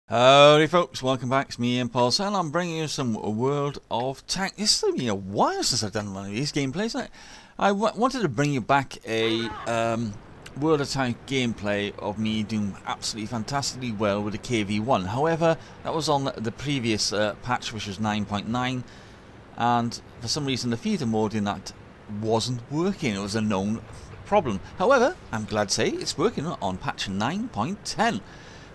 Howdy folks, welcome back, it's me Impuls4 and I'm bringing you some World of Tanks. It's been a while since I've done one of these gameplays. I wanted to bring you back a World of Tanks gameplay of me doing absolutely fantastically well with the KV-1. However, that was on the previous patch, which was 9.9, and for some reason the theatre mode in that wasn't working. It was a known problem. However, I'm glad to say it's working on patch 9.10.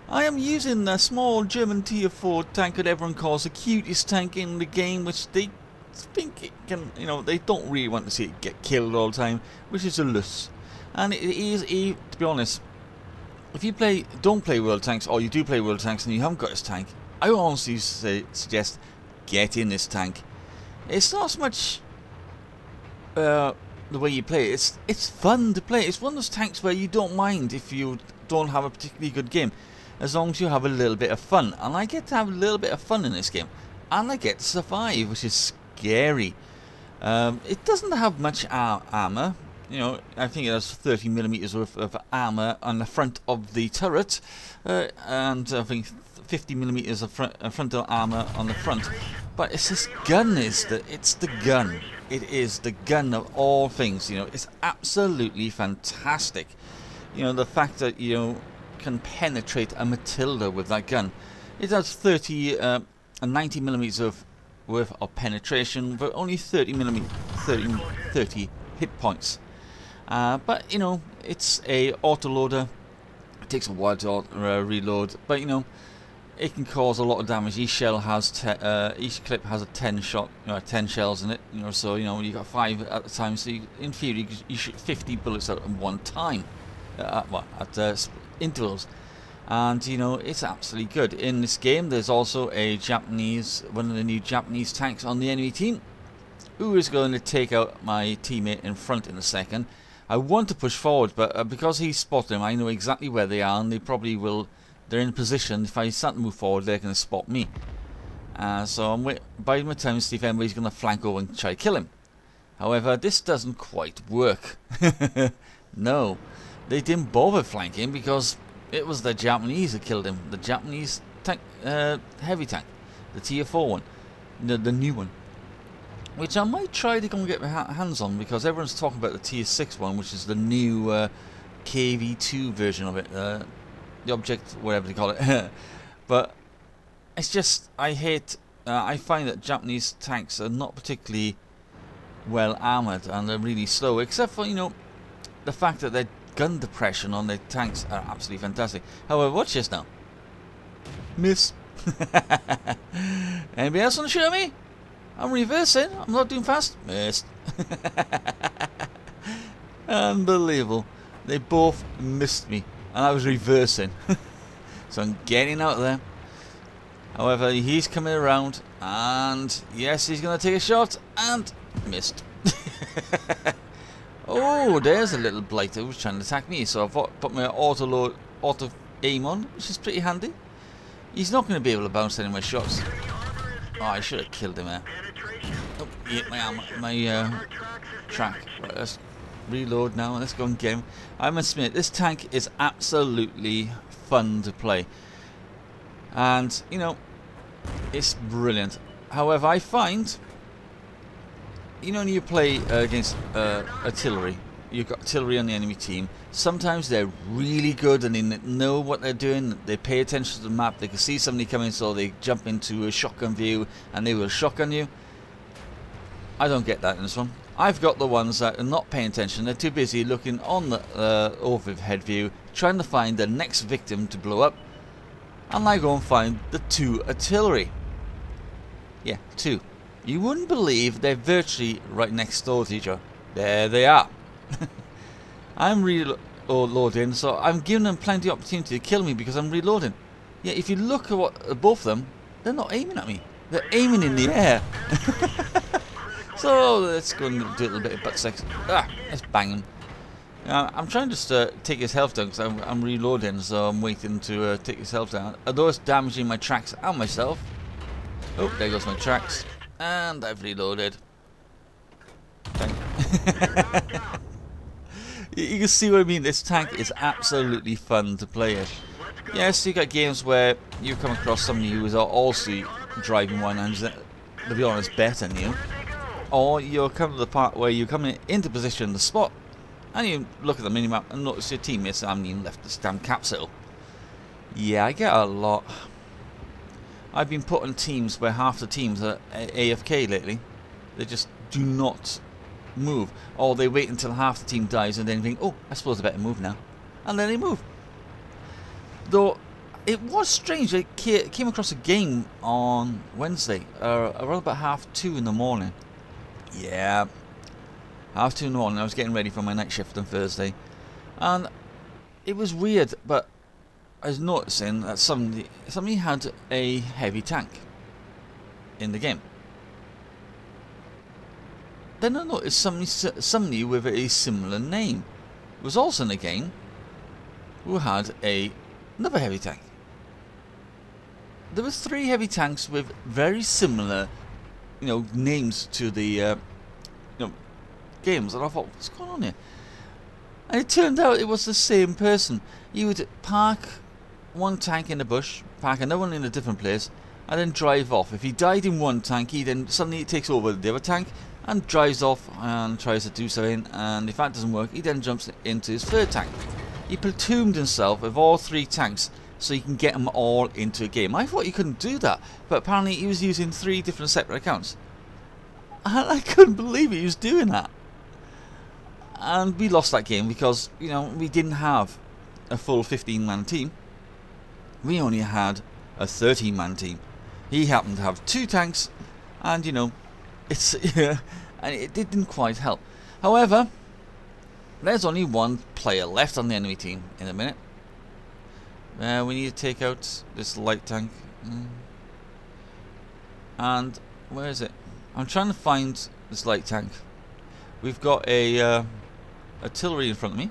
I am using a small German tier 4 tank that everyone calls the cutest tank in the game, which they think it can, they don't really want to see it get killed all the time, which is a Luchs. And it is to be honest, if you don't play World Tanks, or you do play World Tanks and you haven't got this tank, I would honestly suggest get in this tank. It's not so much the way you play it, it's fun to play. It's one of those tanks where you don't mind if you don't have a particularly good game, as long as you have a little bit of fun. And I get to have a little bit of fun in this game, and I get to survive, which is scary. It doesn't have much armor. I think it has 30mm worth of armor on the front of the turret, and I think 50mm of frontal armor on the front. But it's this gun, it's the gun. It is the gun of all things. It's absolutely fantastic. The fact that can penetrate a Matilda with that gun. It has 30 and 90mm worth of penetration, but only 30 hit points. But it's a autoloader. It takes a while to reload, but it can cause a lot of damage. Each shell has each clip has a 10 shells in it. So you got 5 at a time. So in theory, you shoot 50 bullets at one time. At intervals, and it's absolutely good. In this game, there's also one of the new Japanese tanks on the enemy team, who is going to take out my teammate in front in a second. I want to push forward, but because he spotted them, I know exactly where they are, and they probably will. They're in position. If I start to move forward, they're going to spot me. So I'm biding my time to see if anybody's going to flank over and try to kill him. However, this doesn't quite work. No. They didn't bother flanking because it was the Japanese that killed him. The Japanese tank, heavy tank, the tier 4 one, the new one, which I might try to go and get my hands on, because everyone's talking about the tier 6 one, which is the new KV2 version of it, the object, whatever they call it. But it's just, I find that Japanese tanks are not particularly well armoured, and they're really slow, except for the fact that they're gun depression on the tanks are absolutely fantastic. However, watch this now. Miss. Anybody else want to shoot me? I'm reversing. I'm not doing fast. Missed. Unbelievable. They both missed me, and I was reversing. So I'm getting out there. However, he's coming around, and yes, he's going to take a shot, and missed. Oh, there's a little blighter who's trying to attack me, so I've put my auto aim on, which is pretty handy. He's not going to be able to bounce any of my shots. Oh, I should have killed him there. Oh, he hit my track. Right, let's reload now and let's go and get him. I must admit, this tank is absolutely fun to play, and it's brilliant. However, I find, when you play against artillery, you've got artillery on the enemy team, sometimes they're really good and they know what they're doing, they pay attention to the map, they can see somebody coming, so they jump into a shotgun view and they will shotgun you. I don't get that in this one. I've got the ones that are not paying attention, they're too busy looking on the overhead view, trying to find the next victim to blow up, and I go and find the 2 artillery. Yeah, 2. You wouldn't believe they're virtually right next door to each other. There they are. I'm reloading, so I'm giving them plenty of opportunity to kill me because I'm reloading. Yeah, if you look at both of them, they're not aiming at me. They're aiming in the air. So let's go and do a little bit of butt sex. Let's bang him. I'm trying to take his health down because I'm reloading, so I'm waiting to take his health down. Although it's damaging my tracks and myself. Oh, there goes my tracks. And I've reloaded. You can see what I mean. This tank is absolutely fun to play it. Yes, you got games where you come across somebody who is also driving one and, to be honest, better than you. Or you'll come to the part where you come into position in the spot and you look at the minimap and notice your teammates haven't even left this damn capsule. Yeah, I get a lot. I've been put on teams where half the teams are AFK lately. They just do not move. Or they wait until half the team dies and then think, oh, I suppose I better move now. And then they move. Though, it was strange. I came across a game on Wednesday, around about 2:30 in the morning. Yeah, 2:30 in the morning. I was getting ready for my night shift on Thursday. And it was weird, but I was noticing that somebody had a heavy tank in the game. Then I noticed somebody with a similar name was also in the game who had another heavy tank. There was 3 heavy tanks with very similar, names to the, games, and I thought, what's going on here? And it turned out it was the same person. You would park one tank in the bush, park another one in a different place, and then drive off. If he died in one tank, he then suddenly takes over the other tank and drives off and tries to do something, and if that doesn't work, he then jumps into his 3rd tank. He platooned himself with all 3 tanks so he can get them all into a game. I thought you couldn't do that, but apparently he was using 3 different separate accounts. And I couldn't believe he was doing that. And we lost that game because, we didn't have a full 15-man team. We only had a 13-man team. He happened to have 2 tanks, and it's and it didn't quite help. However, there's only 1 player left on the enemy team in a minute. We need to take out this light tank. And where is it? I'm trying to find this light tank. We've got a artillery in front of me,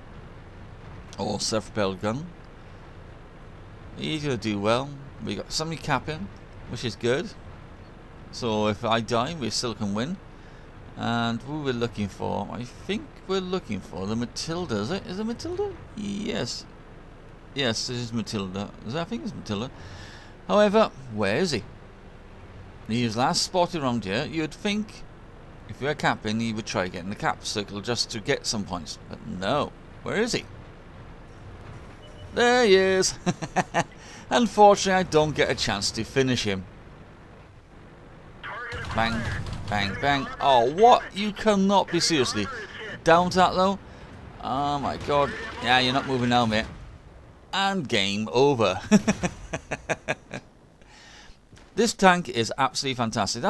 or self-propelled gun. He's gonna do well. We got somebody capping, which is good. So if I die, we still can win. And who we're looking for? I think we're looking for the Matilda. Is it? Is it Matilda? Yes. Yes, this is Matilda. I think it's Matilda. However, where is he? He was last spotted around here. You'd think if you're capping, he would try getting the cap circle just to get some points. But no. Where is he? There he is. Unfortunately, I don't get a chance to finish him. Bang, bang, bang. Oh, what? You cannot be seriously down to that low? Oh my god. Yeah, you're not moving now, mate. And game over. This tank is absolutely fantastic. That's